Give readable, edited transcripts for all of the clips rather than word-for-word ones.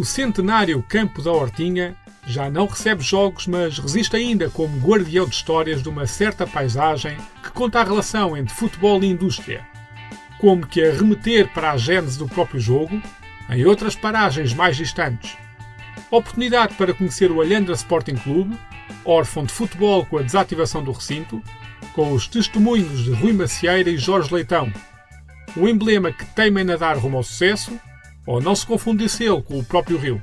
O centenário Campo da Hortinha já não recebe jogos, mas resiste ainda como guardião de histórias de uma certa paisagem que conta a relação entre futebol e indústria. Como que a remeter para a gênese do próprio jogo, em outras paragens mais distantes. Oportunidade para conhecer o Alhandra Sporting Clube, órfão de futebol com a desativação do recinto, com os testemunhos de Rui Macieira e Jorge Leitão. O emblema que teima em nadar rumo ao sucesso, ou não se confundisse-lo com o próprio rio.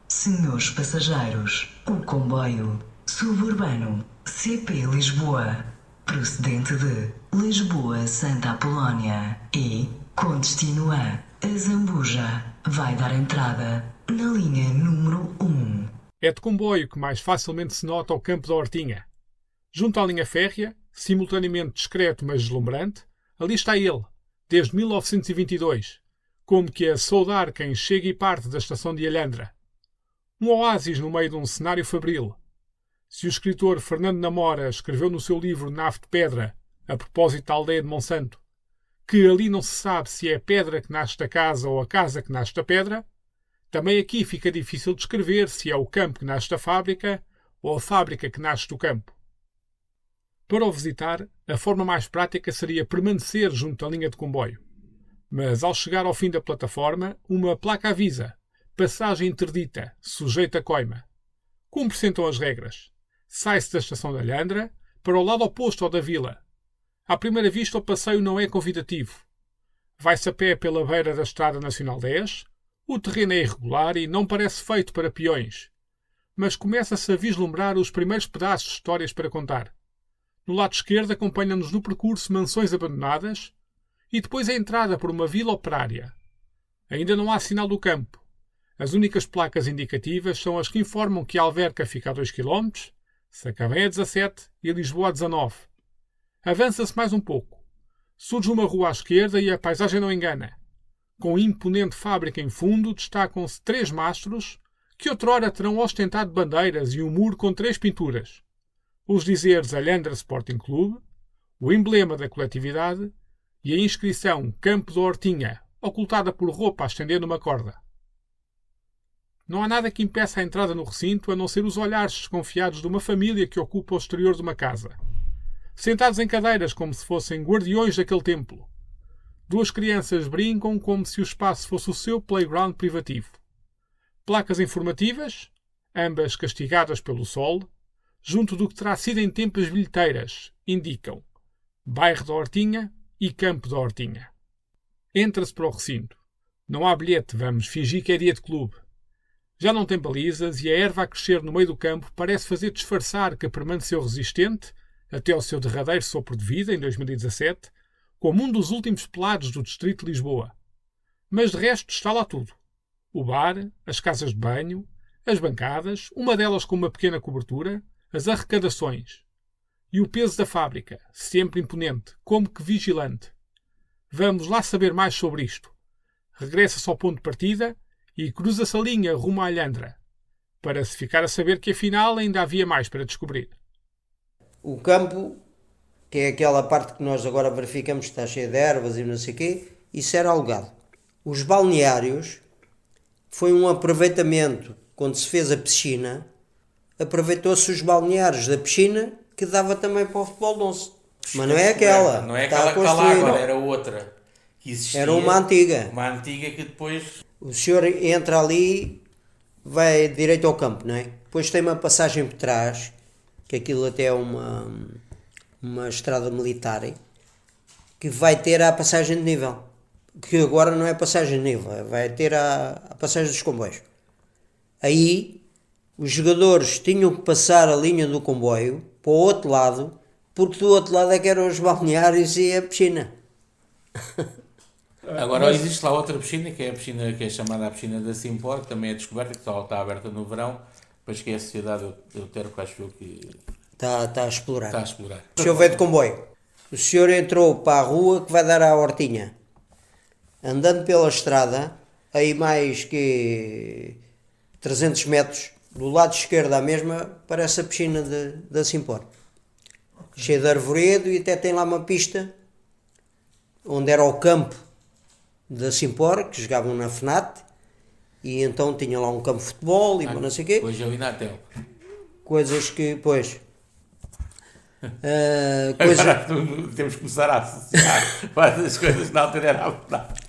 Senhores passageiros, o comboio suburbano CP Lisboa, procedente de Lisboa-Santa Apolónia e com destino a Zambuja, vai dar entrada na linha número 1. É de comboio que mais facilmente se nota o Campo da Hortinha. Junto à linha férrea, simultaneamente discreto mas deslumbrante, ali está ele, desde 1922, como que a saudar quem chega e parte da estação de Alhandra. Um oásis no meio de um cenário fabril. Se o escritor Fernando Namora escreveu no seu livro Nave de Pedra, a propósito da aldeia de Monsanto, que ali não se sabe se é a pedra que nasce da casa ou a casa que nasce da pedra, também aqui fica difícil de escrever se é o campo que nasce da fábrica ou a fábrica que nasce do campo. Para o visitar, a forma mais prática seria permanecer junto à linha de comboio. Mas ao chegar ao fim da plataforma, uma placa avisa: passagem interdita, sujeita a coima. Cumpre-se então as regras. Sai-se da estação de Alhandra para o lado oposto ao da vila. À primeira vista, o passeio não é convidativo. Vai-se a pé pela beira da Estrada Nacional 10, o terreno é irregular e não parece feito para peões. Mas começa-se a vislumbrar os primeiros pedaços de histórias para contar. No lado esquerdo acompanham-nos no percurso mansões abandonadas e depois a entrada por uma vila operária. Ainda não há sinal do campo. As únicas placas indicativas são as que informam que Alverca fica a 2 km, Sacavém a 17 e Lisboa a 19. Avança-se mais um pouco. Surge uma rua à esquerda e a paisagem não engana. Com imponente fábrica em fundo, destacam-se 3 mastros que outrora terão ostentado bandeiras e um muro com 3 pinturas. Os dizeres Alhandra Sporting Clube, o emblema da coletividade e a inscrição Campo da Hortinha, ocultada por roupa a estender numa corda. Não há nada que impeça a entrada no recinto a não ser os olhares desconfiados de uma família que ocupa o exterior de uma casa. Sentados em cadeiras como se fossem guardiões daquele templo. 2 crianças brincam como se o espaço fosse o seu playground privativo. Placas informativas, ambas castigadas pelo sol, junto do que terá sido em tempo as bilheteiras, indicam Bairro da Hortinha e Campo da Hortinha. Entra-se para o recinto. Não há bilhete, vamos fingir que é dia de clube. Já não tem balizas e a erva a crescer no meio do campo parece fazer disfarçar que permaneceu resistente, até ao seu derradeiro sopro de vida, em 2017, como um dos últimos pelados do distrito de Lisboa. Mas de resto está lá tudo. O bar, as casas de banho, as bancadas, uma delas com uma pequena cobertura, as arrecadações. E o peso da fábrica, sempre imponente, como que vigilante. Vamos lá saber mais sobre isto. Regressa-se ao ponto de partida e cruza-se a linha rumo à Alhandra, para se ficar a saber que afinal ainda havia mais para descobrir. O campo, que é aquela parte que nós agora verificamos que está cheia de ervas e não sei o quê, isso era alugado. Os balneários foi um aproveitamento, quando se fez a piscina, aproveitou-se os balneários da piscina que dava também para o futebol de 11. Mas não é aquela. Não é aquela que está lá agora, era outra. Que existia, era uma antiga. Uma antiga que depois... O senhor entra ali, vai direito ao campo, não é? Depois tem uma passagem por trás, que aquilo até é uma estrada militar, que vai ter a passagem de nível. Que agora não é passagem de nível, vai ter a passagem dos comboios. Aí, os jogadores tinham que passar a linha do comboio para o outro lado, porque do outro lado é que eram os balneários e a piscina. Agora existe lá outra piscina, que é a piscina que é chamada a piscina da Simpor, que também é descoberta, que só está aberta no verão, depois que é a sociedade Eutero, que acho eu que está a explorar. Está a explorar. O senhor veio de comboio. O senhor entrou para a rua que vai dar à Hortinha. Andando pela estrada, aí mais que 300 metros, do lado esquerdo à mesma, parece a piscina da Simpor. Cheia de arvoredo, e até tem lá uma pista onde era o campo da Simpor, que jogavam na FNAT, e então tinha lá um campo de futebol e não sei o quê. Hoje é o Inatel. Coisas que, pois... Agora temos que começar a associar várias coisas que na altura era a verdade.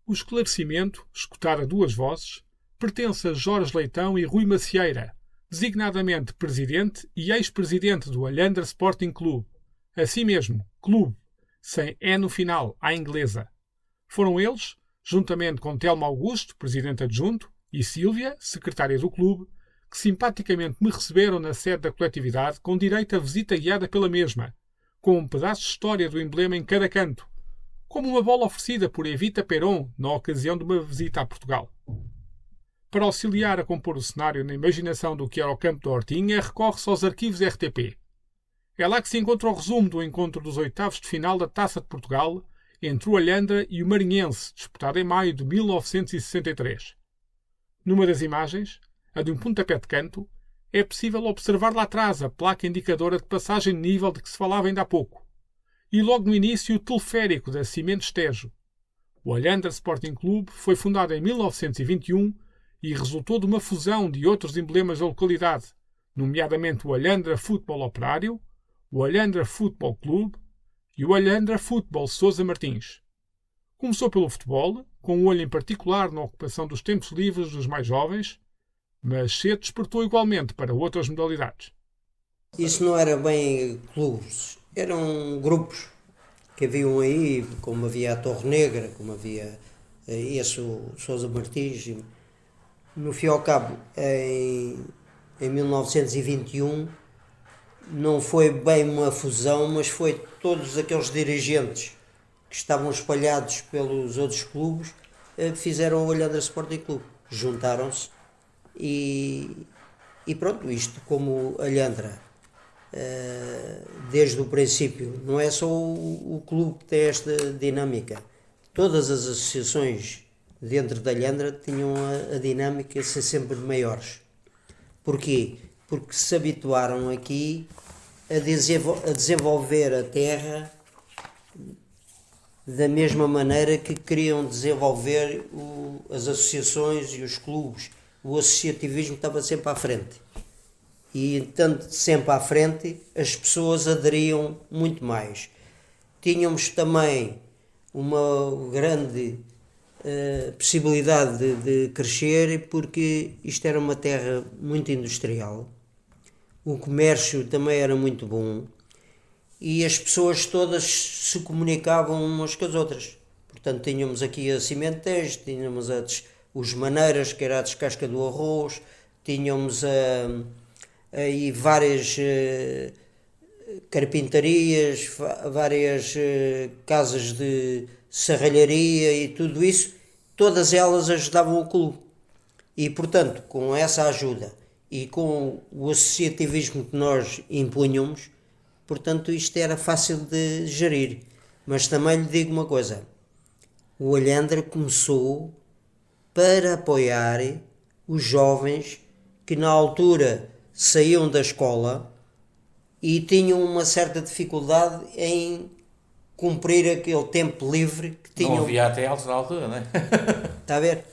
O esclarecimento, escutado a duas vozes, pertence a Jorge Leitão e Rui Macieira, designadamente presidente e ex-presidente do Alhandra Sporting Clube, assim mesmo, clube, sem E no final, à inglesa. Foram eles, juntamente com Telmo Augusto, presidente adjunto, e Sílvia, secretária do clube, que simpaticamente me receberam na sede da coletividade com direito a visita guiada pela mesma, com um pedaço de história do emblema em cada canto, como uma bola oferecida por Evita Peron na ocasião de uma visita a Portugal. Para auxiliar a compor o cenário na imaginação do que era o campo da Hortinha, recorre-se aos arquivos RTP. É lá que se encontra o resumo do encontro dos oitavos de final da Taça de Portugal entre o Alhandra e o Marinhense, disputado em maio de 1963. Numa das imagens, a de um pontapé de canto, é possível observar lá atrás a placa indicadora de passagem de nível de que se falava ainda há pouco. E logo no início o teleférico da Cimentos Tejo. O Alhandra Sporting Clube foi fundado em 1921 e resultou de uma fusão de outros emblemas da localidade, nomeadamente o Alhandra Futebol Operário, o Alhandra Futebol Clube e o Alhandra Futebol Sousa Martins. Começou pelo futebol, com um olho em particular na ocupação dos tempos livres dos mais jovens, mas cedo despertou igualmente para outras modalidades. Isso não era bem clubes, eram grupos que haviam aí, como havia a Torre Negra, como havia esse o Sousa Martins. No fim ao cabo, em 1921, não foi bem uma fusão, mas foi todos aqueles dirigentes que estavam espalhados pelos outros clubes fizeram o Alhandra Sporting Clube, juntaram-se e pronto, isto como Alhandra, desde o princípio, não é só o clube que tem esta dinâmica, todas as associações dentro da Alhandra tinham a dinâmica de ser sempre maiores. Porquê? Porque se habituaram aqui a desenvolver a terra da mesma maneira que queriam desenvolver as associações e os clubes. O associativismo estava sempre à frente. E, tanto sempre à frente, as pessoas aderiam muito mais. Tínhamos também uma grande possibilidade de crescer, porque isto era uma terra muito industrial. O comércio também era muito bom. E as pessoas todas se comunicavam umas com as outras. Portanto, tínhamos aqui a Cimentejo, tínhamos os Maneiras, que era a descasca do arroz, tínhamos aí várias carpintarias, várias casas de serralharia e tudo isso, todas elas ajudavam o clube. E, portanto, com essa ajuda e com o associativismo que nós impunhamos, portanto, isto era fácil de gerir. Mas também lhe digo uma coisa, o Alhandra começou para apoiar os jovens que na altura saíam da escola e tinham uma certa dificuldade em cumprir aquele tempo livre que tinham. Não havia ATLs na altura, não é? Está a ver?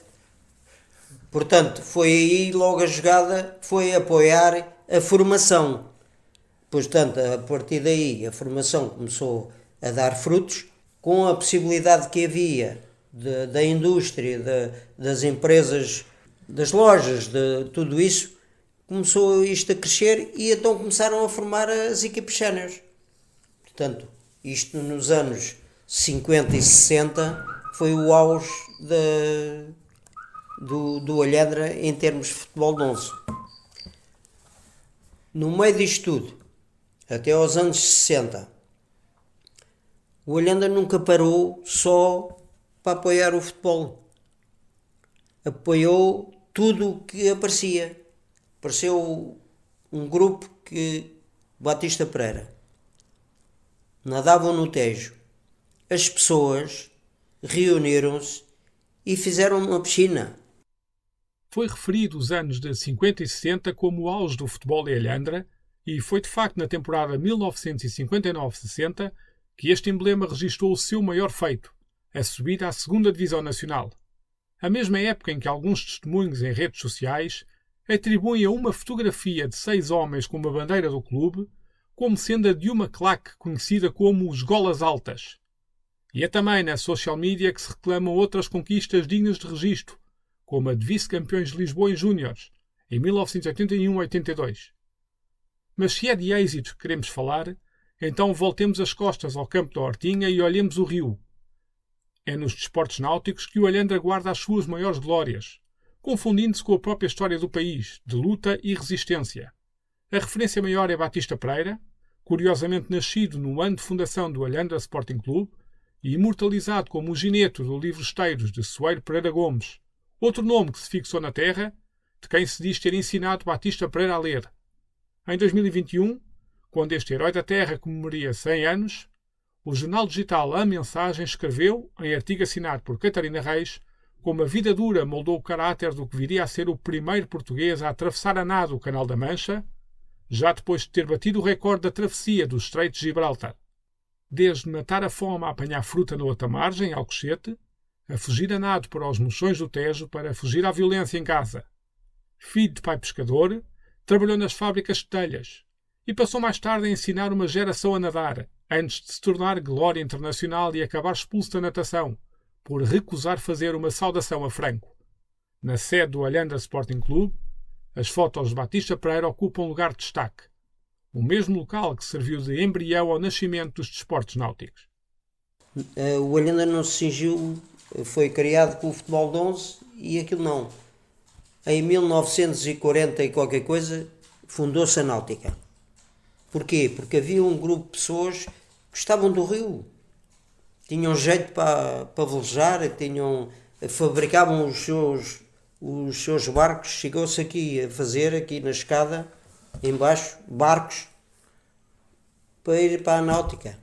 Portanto, foi aí logo a jogada, foi apoiar a formação. Portanto, a partir daí a formação começou a dar frutos, com a possibilidade que havia da indústria, das empresas, das lojas, de tudo isso, começou isto a crescer e então começaram a formar as equipes séniores. Portanto, isto nos anos 50 e 60 foi o auge do Alhandra em termos de futebol de 11. No meio disto tudo, até aos anos 60, o Alhandra nunca parou só para apoiar o futebol. Apoiou tudo o que aparecia. Apareceu um grupo que Batista Pereira nadavam no Tejo. As pessoas reuniram-se e fizeram uma piscina. Foi referido os anos de 50 e 60 como o auge do futebol em Alhandra e foi de facto na temporada 1959-60 que este emblema registrou o seu maior feito, a subida à segunda Divisão Nacional. A mesma época em que alguns testemunhos em redes sociais atribuem a uma fotografia de 6 homens com uma bandeira do clube como sendo a de uma claque conhecida como os Golas Altas. E é também na social media que se reclamam outras conquistas dignas de registro, como a de vice-campeões de Lisboa em Júniores, em 1981-82. Mas se é de êxitos que queremos falar, então voltemos as costas ao campo da Hortinha e olhemos o rio. É nos desportos náuticos que o Alhandra guarda as suas maiores glórias, confundindo-se com a própria história do país, de luta e resistência. A referência maior é Batista Pereira, curiosamente nascido no ano de fundação do Alhandra Sporting Clube e imortalizado como o gineto do livro Esteiros de Soeiro Pereira Gomes, outro nome que se fixou na terra, de quem se diz ter ensinado Batista Pereira a ler. Em 2021, quando este herói da terra comemoraria 100 anos, o jornal digital A Mensagem escreveu, em artigo assinado por Catarina Reis, como a vida dura moldou o caráter do que viria a ser o primeiro português a atravessar a nado o Canal da Mancha, já depois de ter batido o recorde da travessia do Estreito de Gibraltar. Desde matar a fome a apanhar fruta na outra margem, em Alcochete, a fugir a nado para os mochões do Tejo para fugir à violência em casa. Filho de pai pescador, trabalhou nas fábricas de telhas e passou mais tarde a ensinar uma geração a nadar, antes de se tornar glória internacional e acabar expulso da natação, por recusar fazer uma saudação a Franco. Na sede do Alhandra Sporting Clube, as fotos de Batista Pereira ocupam lugar de destaque, o mesmo local que serviu de embrião ao nascimento dos desportos náuticos. O Alhandra não se cingiu, foi criado com o futebol de 11 e aquilo não. Em 1940 e qualquer coisa, fundou-se a náutica. Porquê? Porque havia um grupo de pessoas que gostavam do rio. Tinham jeito para velejar, fabricavam os seus barcos. Chegou-se aqui a fazer, aqui na escada, embaixo, barcos para ir para a náutica.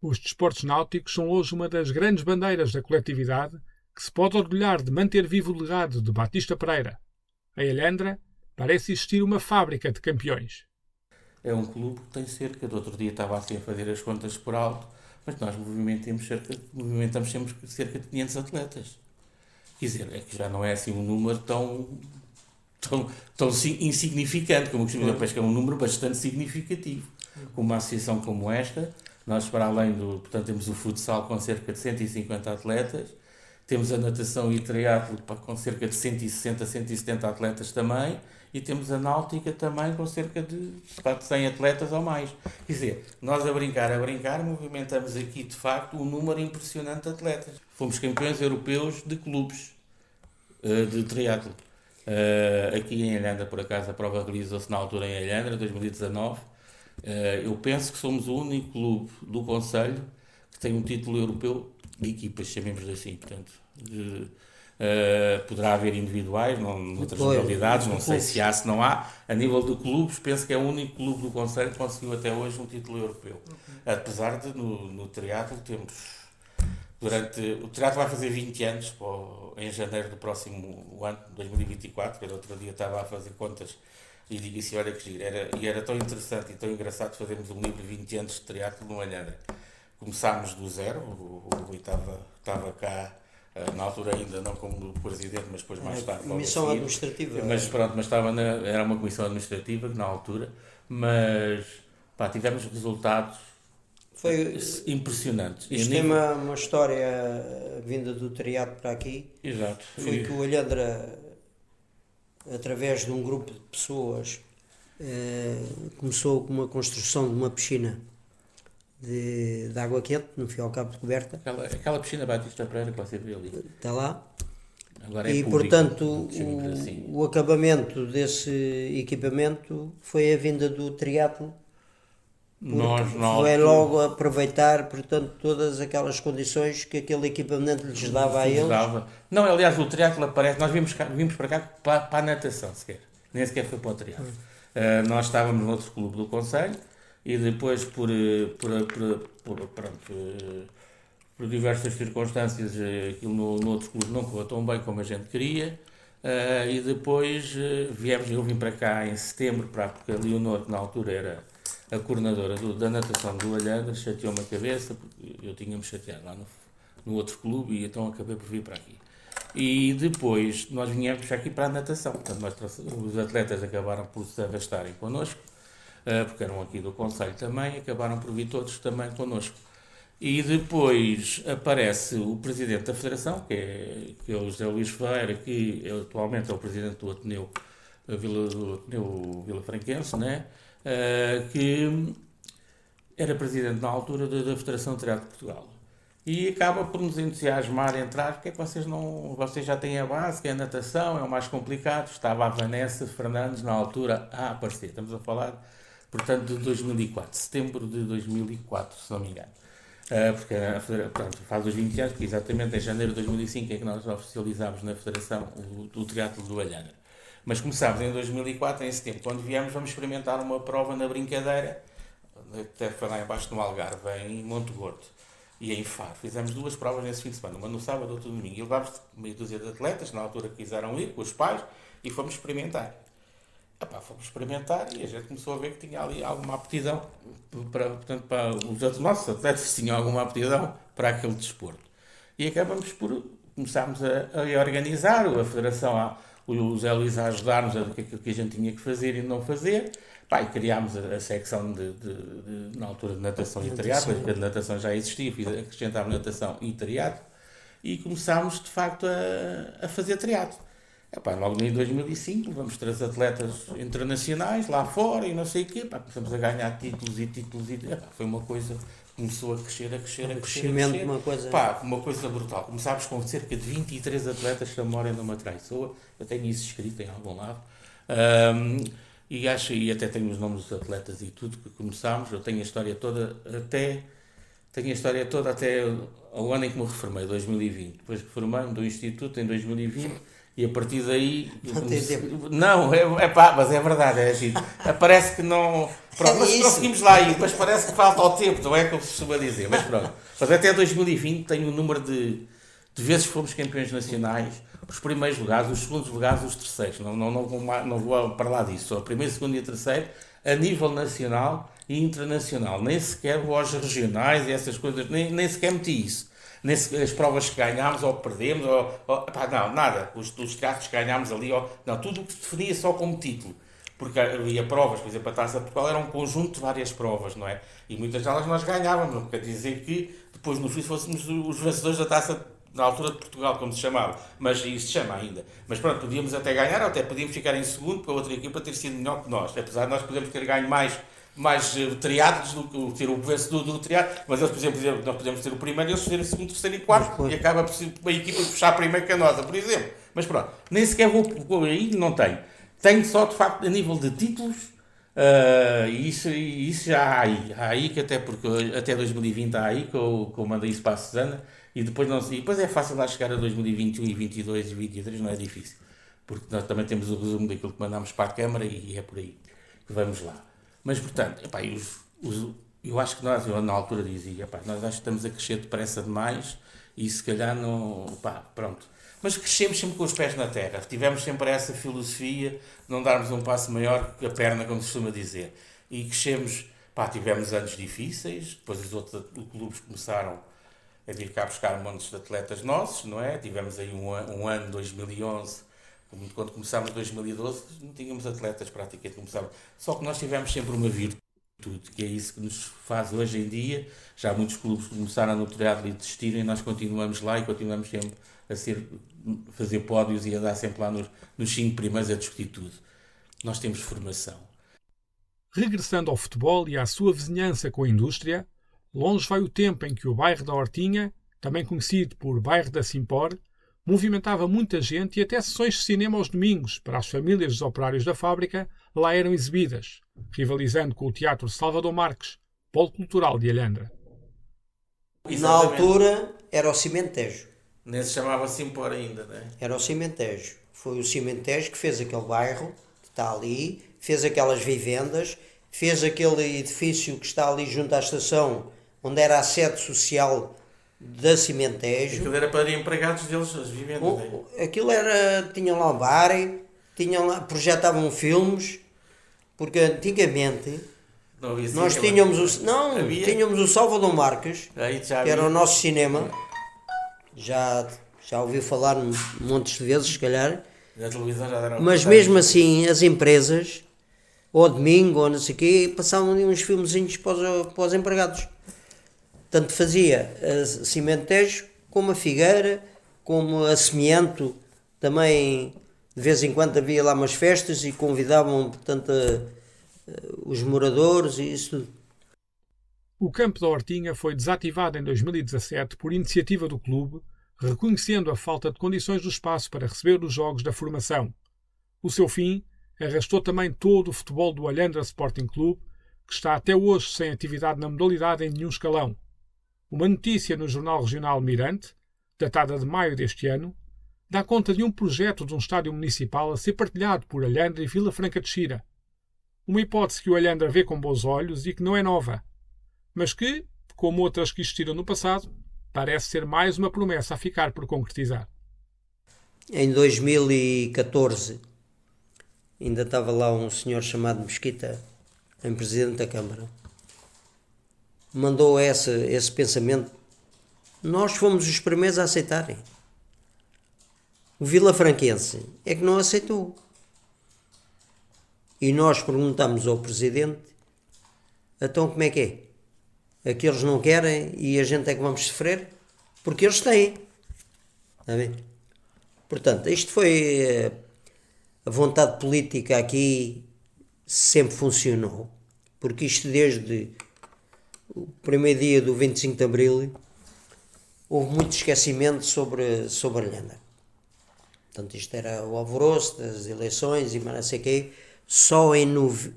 Os desportos náuticos são hoje uma das grandes bandeiras da coletividade que se pode orgulhar de manter vivo o legado de Batista Pereira. Em Alhandra parece existir uma fábrica de campeões. É um clube que tem cerca, do outro dia estava assim a fazer as contas por alto, mas nós movimentamos sempre cerca de 500 atletas. Quer dizer, é que já não é assim um número tão insignificante, como eu costumo dizer, parece que é um número bastante significativo. Com uma associação como esta, nós para além portanto temos o futsal com cerca de 150 atletas, temos a natação e o triatlo com cerca de 160, 170 atletas também, e temos a náutica também com cerca de 100 atletas ou mais. Quer dizer, nós a brincar, movimentamos aqui de facto um número impressionante de atletas. Fomos campeões europeus de clubes de triatlo. Aqui em Alhandra, por acaso, a prova realizou-se na altura em Alhandra, 2019. Eu penso que somos o único clube do Conselho que tem um título europeu de equipas, chamemos-lhe assim, portanto, poderá haver individuais, noutras modalidades, não sei se há, se não há. A nível de clubes, penso que é o único clube do Conselho que conseguiu até hoje um título europeu. Apesar de no triatlo temos, o triatlo vai fazer 20 anos em janeiro do próximo ano, 2024, que outro dia estava a fazer contas e digo assim, olha que giro, era tão interessante e tão engraçado fazermos um livro de 20 anos de triatlo no Alhandra. Começámos do zero, o Rui estava cá, na altura ainda não como presidente, mas depois mais tarde. Comissão administrativa. Mas pronto, era uma comissão administrativa na altura, mas tivemos resultados impressionantes. Isto tem uma história vinda do triatlo para aqui. Exato. Foi que o Alhandra, através de um grupo de pessoas, começou com uma construção de uma piscina de água quente, no fim ao cabo de coberta. Aquela piscina Batista Pereira que você vê ali. Está lá. Agora e, público, portanto, assim. o acabamento desse equipamento foi a vinda do triatlo. Foi logo aproveitar, portanto, todas aquelas condições que aquele equipamento lhes dava a eles. Não, aliás, o triatlo aparece, nós vimos para cá para a natação sequer, nem sequer foi para o triatlo. Nós estávamos no outro clube do Conselho e depois por diversas circunstâncias aquilo no outro clube não correu tão bem como a gente queria. E depois eu vim para cá em setembro, porque a Leonor, que na altura era a coordenadora da natação do Alhandra, chateou-me a cabeça, porque eu tinha-me chateado lá no outro clube, e então acabei por vir para aqui. E depois nós viemos aqui para a natação. Portanto, os atletas acabaram por se arrastarem connosco, porque eram aqui do Conselho também, acabaram por vir todos também connosco. E depois aparece o presidente da Federação, que é o José Luís Ferreira, que atualmente é o presidente do Ateneu Vila Franquense, né? Que era presidente na altura da Federação de Triatlo de Portugal. E acaba por nos entusiasmar a entrar, porque é que vocês já têm a base, que é a natação, é o mais complicado. Estava a Vanessa Fernandes na altura a aparecer. Estamos a falar, portanto, de 2004, setembro de 2004, se não me engano. Porque portanto, faz os 20 anos, que exatamente em janeiro de 2005 é que nós oficializámos na Federação o triatlo do Alhandra. Mas começámos em 2004, em setembro. Quando viemos, vamos experimentar uma prova na brincadeira, até foi lá embaixo no Algarve, em Monte Gordo e em Faro. Fizemos 2 provas nesse fim de semana, uma no sábado e outra no domingo. E levámos meia dúzia de atletas, na altura quiseram ir, com os pais, e fomos experimentar. Fomos experimentar e a gente começou a ver que tinha ali alguma aptidão, para os nossos atletas tinham alguma aptidão para aquele desporto. E acabamos por começarmos a organizar, a Federação, o Zé Luís a ajudar-nos a aquilo que a gente tinha que fazer e não fazer. E criámos a secção na altura de natação e triatlo, porque a natação já existia, acrescentámos natação e triatlo, e começámos de facto a fazer triatlo. Logo em 2005 vamos ter os atletas internacionais lá fora e não sei o quê, começamos a ganhar títulos e foi uma coisa que começou a crescer. Uma coisa brutal. Começámos com cerca de 23 atletas que moram numa traiçoa. Eu tenho isso escrito em algum lado. E até tenho os nomes dos atletas e tudo que começámos. Eu tenho a história toda até o ano em que me reformei, 2020. Depois reformei-me do Instituto em 2020. E a partir daí... mas é verdade, é assim. Parece que não... Pronto, mas conseguimos lá ir, mas parece que falta o tempo, não é como se costuma dizer. Mas pronto. Mas até 2020 tenho o número de vezes que fomos campeões nacionais, os primeiros lugares, os segundos lugares, os terceiros. Não vou para lá disso. Só o primeiro, segundo e terceiro, a nível nacional e internacional. Nem sequer vou aos regionais e essas coisas, nem sequer meti isso. As provas que ganhámos ou perdemos, nada. Os triatlos que ganhámos ali, tudo o que se definia só como título. Porque havia provas, por exemplo, a Taça de Portugal era um conjunto de várias provas, não é? E muitas delas nós ganhávamos, não quer dizer que depois no fim fôssemos os vencedores da Taça na altura de Portugal, como se chamava, mas isso se chama ainda. Mas pronto, podíamos até ganhar, ou até podíamos ficar em segundo, porque a outra equipa ter sido melhor que nós. Apesar de nós podermos ter ganho mais triatlos do que ter o vencedor do triatlo, mas eles, por exemplo, nós podemos ter o primeiro e eles terem o segundo, terceiro e quarto, e acaba por ser a equipa puxar primeiro que a nossa, por exemplo. Mas pronto, nem sequer vou aí, não tenho. Tenho só, de facto, a nível de títulos, e isso já há aí, que até 2020 há aí, que eu mandei isso para a Susana, e depois é fácil lá chegar a 2021 e 22 e 23, não é difícil, porque nós também temos o resumo daquilo que mandamos para a Câmara e é por aí que vamos lá. Mas, portanto, eu acho que eu na altura dizia, nós acho que estamos a crescer depressa demais e se calhar não, pronto. Mas crescemos sempre com os pés na terra, tivemos sempre essa filosofia de não darmos um passo maior que a perna, como se costuma dizer. E crescemos, tivemos anos difíceis, depois os outros clubes começaram a vir cá buscar montes de atletas nossos, não é? Tivemos aí um ano, 2011, quando começámos em 2012, não tínhamos atletas praticamente, só que nós tivemos sempre uma virtude, que é isso que nos faz hoje em dia. Já muitos clubes começaram no triatlo e desistiram, e nós continuamos lá e continuamos sempre a fazer pódios e a dar sempre lá nos 5 primeiros a discutir tudo. Nós temos formação. Regressando ao futebol e à sua vizinhança com a indústria, longe vai o tempo em que o bairro da Hortinha, também conhecido por bairro da Simpor, movimentava muita gente e até sessões de cinema aos domingos para as famílias dos operários da fábrica lá eram exibidas, rivalizando com o Teatro Salvador Marques, polo cultural de Alhandra. Na altura era o Cimentejo. Nem se chamava Simpor ainda, não é? Era o Cimentejo. Foi o Cimentejo que fez aquele bairro que está ali, fez aquelas vivendas, fez aquele edifício que está ali junto à estação, onde era a sede social da Cimentejo. Aquilo era para empregados deles, as vivendas. Aquilo era, tinham lá o bar, projetavam filmes, porque antigamente nós tínhamos tínhamos o Salvador Marques, que era o nosso cinema. Já ouviu falar montes de vezes, se calhar. Na televisão já deram. Mas mesmo assim, as empresas, ou ao domingo, ou não sei o quê, passavam ali uns filmezinhos para os empregados. Tanto fazia a Cimentejo, como a Figueira, como a Cimiento. Também, de vez em quando, havia lá umas festas e convidavam, portanto, os moradores e isso tudo. O campo da Hortinha foi desativado em 2017 por iniciativa do clube, reconhecendo a falta de condições do espaço para receber os jogos da formação. O seu fim arrastou também todo o futebol do Alhandra Sporting Clube, que está até hoje sem atividade na modalidade em nenhum escalão. Uma notícia no jornal regional Mirante, datada de maio deste ano, dá conta de um projeto de um estádio municipal a ser partilhado por Alhandra e Vila Franca de Xira. Uma hipótese que o Alhandra vê com bons olhos e que não é nova, mas que, como outras que existiram no passado, parece ser mais uma promessa a ficar por concretizar. Em 2014, ainda estava lá um senhor chamado Mesquita, em presidente da Câmara. Mandou esse pensamento. Nós fomos os primeiros a aceitarem. O vilafranquense é que não aceitou. E nós perguntamos ao presidente, então como é que é? Aqueles não querem e a gente é que vamos sofrer? Porque eles têm. Está bem? Portanto, isto foi a vontade política aqui sempre funcionou. Porque isto desde o primeiro dia do 25 de Abril houve muito esquecimento sobre a Alhandra. Portanto, isto era o alvoroço das eleições e mais não sei o quê. Só em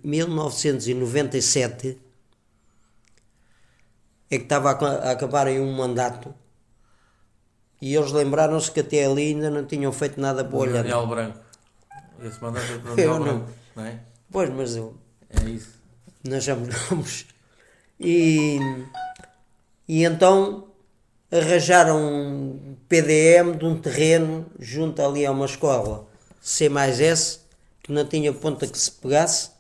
1997 é que estava a acabar aí um mandato e eles lembraram-se que até ali ainda não tinham feito nada para o Alhandra. Daniel Branco. Esse mandato é para o Daniel Branco, não é? Pois, mas é isso. Nós já mudamos. E então arranjaram um PDM de um terreno junto ali a uma escola C+S, que não tinha ponta que se pegasse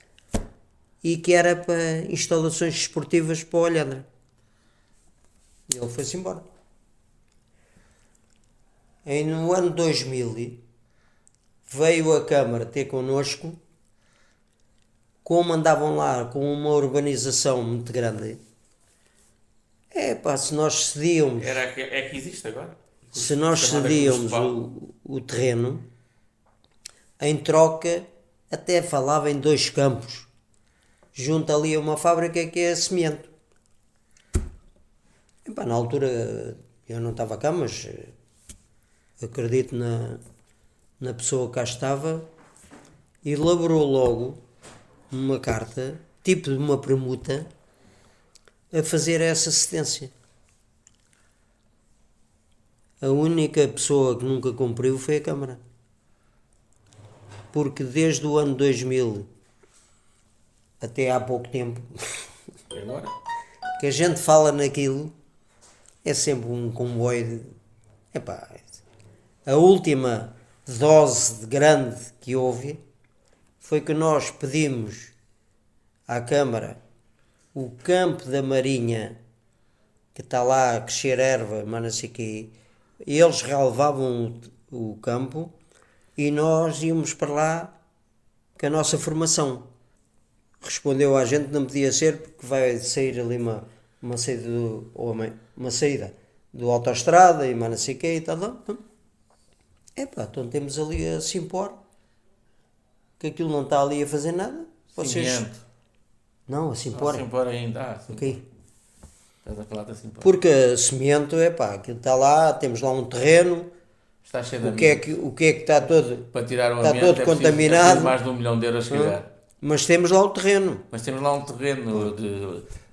e que era para instalações desportivas para o Alhandra. E ele foi-se embora. No ano 2000 veio a Câmara ter connosco, como andavam lá com uma urbanização muito grande. Se nós cedíamos... É que existe agora. Se nós cedíamos o terreno, em troca até falava em 2 campos, junto ali a uma fábrica que é a Cimiento. Na altura eu não estava cá, mas acredito na pessoa que cá estava, e elaborou logo uma carta, tipo de uma permuta, a fazer essa cedência. A única pessoa que nunca cumpriu foi a Câmara. Porque desde o ano 2000 até há pouco tempo que a gente fala naquilo, é sempre um comboio de... a última dose de grande que houve foi que nós pedimos à Câmara o campo da Marinha, que está lá a crescer erva, mas não sei o quê. Eles relevavam o campo e nós íamos para lá com a nossa formação. Respondeu à gente que não podia ser, porque vai sair ali uma saída do autoestrada e mais não sei o quê e tal. Então temos ali a Simpor, que aquilo não está ali a fazer nada. Vocês... Não, a Simpor. A Simpor ainda. Ok. Estás a falar da Simpor. Porque a Cimento, aquilo está lá, temos lá um terreno. Está cheio de o que é que está todo, para tirar o está ambiente, todo contaminado. Mais de €1 milhão, se calhar. Mas temos lá o terreno.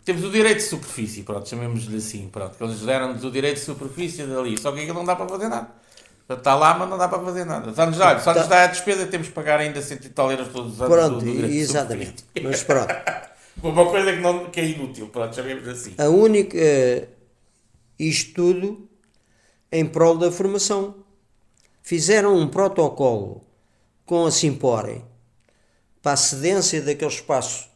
Temos o direito de superfície, pronto, chamemos-lhe assim, pronto. Eles deram-nos o direito de superfície dali, só que aquilo não dá para fazer nada. Está lá, mas não dá para fazer nada. Só nos dá a despesa, temos que pagar ainda 100 e tal euros todos os anos. Pronto, exatamente. Mas pronto. Uma coisa que é inútil, pronto, chamemos assim. A única... Isto tudo em prol da formação. Fizeram um protocolo com a Simpore para a cedência daquele espaço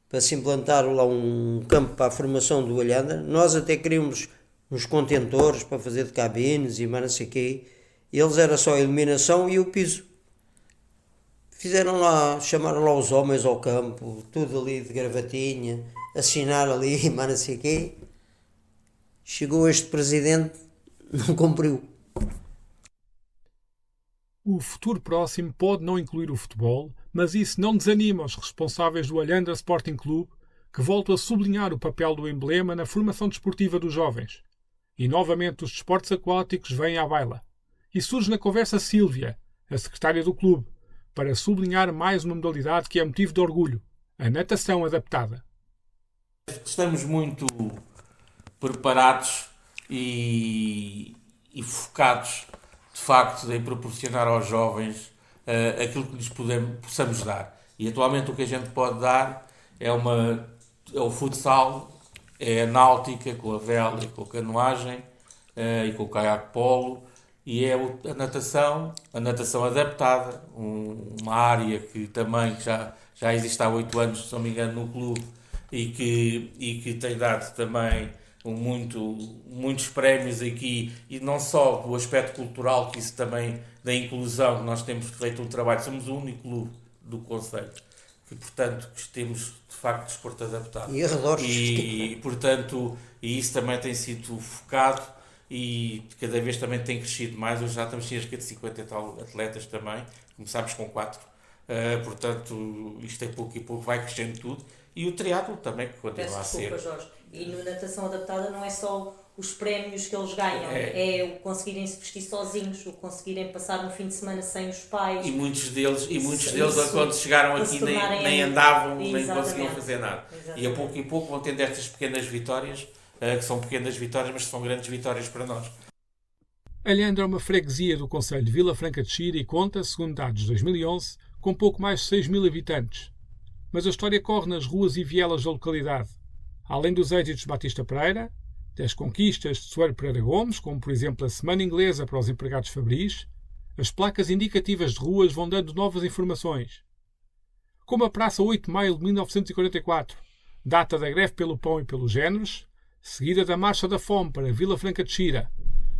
para se implantar lá um campo para a formação do Alhandra. Nós até queríamos uns contentores para fazer de cabines e mais não sei o quê. Eles era só a iluminação e o piso. Fizeram lá, chamaram lá os homens ao campo, tudo ali de gravatinha, assinaram ali, mas não sei o quê. Chegou este presidente, não cumpriu. O futuro próximo pode não incluir o futebol, mas isso não desanima os responsáveis do Alhandra Sporting Clube, que voltam a sublinhar o papel do emblema na formação desportiva dos jovens. E novamente os desportos aquáticos vêm à baila. E surge na conversa Sílvia, a secretária do clube, para sublinhar mais uma modalidade que é motivo de orgulho, a natação adaptada. Estamos muito preparados e focados, de facto, em proporcionar aos jovens aquilo que lhes possamos dar. E atualmente o que a gente pode dar é o futsal, é a náutica, com a vela e com a canoagem, e com o caiaque polo, e é a natação adaptada, uma área que também já existe há 8 anos, se não me engano, no clube, e que tem dado também muitos prémios aqui, e não só do aspecto cultural, que isso também, da inclusão, que nós temos feito um trabalho, somos o único clube do concelho que, portanto, temos de facto desporto adaptado. E arredores. E, portanto, isso também tem sido focado e cada vez também tem crescido mais. Hoje já estamos cerca de 50 e tal atletas também, começámos com 4. Portanto, isto é pouco e pouco, vai crescendo tudo. E o triatlo também, que continua a ser. Jorge. E na natação adaptada não é só os prémios que eles ganham, é o conseguirem se vestir sozinhos, o conseguirem passar um fim de semana sem os pais. E muitos deles quando chegaram aqui nem andavam, nem conseguiam fazer nada. Exatamente. E a pouco e pouco vão tendo estas pequenas vitórias, que são pequenas vitórias, mas são grandes vitórias para nós. Alhandra é uma freguesia do concelho de Vila Franca de Xira e conta, segundo dados de 2011, com pouco mais de 6.000 habitantes. Mas a história corre nas ruas e vielas da localidade. Além dos êxitos de Batista Pereira, das conquistas de Soeiro Pereira Gomes, como por exemplo a Semana Inglesa para os empregados fabris, as placas indicativas de ruas vão dando novas informações. Como a Praça 8 de Maio de 1944, data da greve pelo pão e pelos géneros, seguida da Marcha da Fome para Vila Franca de Xira.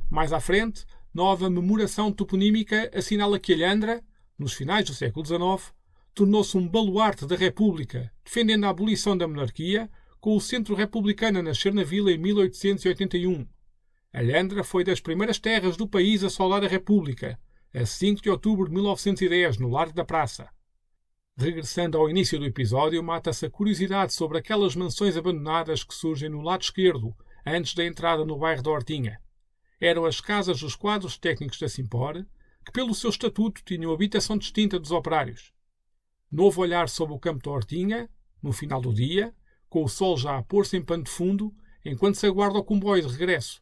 Mais à frente, nova memoração toponímica assinala que Alhandra, nos finais do século XIX, tornou-se um baluarte da República, defendendo a abolição da monarquia, com o Centro Republicano a nascer na vila em 1881. Alhandra foi das primeiras terras do país a saudar a República, a 5 de outubro de 1910, no Largo da Praça. Regressando ao início do episódio, mata-se a curiosidade sobre aquelas mansões abandonadas que surgem no lado esquerdo, antes da entrada no bairro da Hortinha. Eram as casas dos quadros técnicos da Simpor, que pelo seu estatuto tinham habitação distinta dos operários. Novo olhar sobre o campo da Hortinha, no final do dia, com o sol já a pôr-se em pano de fundo, enquanto se aguarda o comboio de regresso.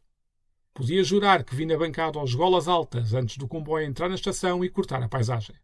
Podia jurar que vi na bancada aos golas altas antes do comboio entrar na estação e cortar a paisagem.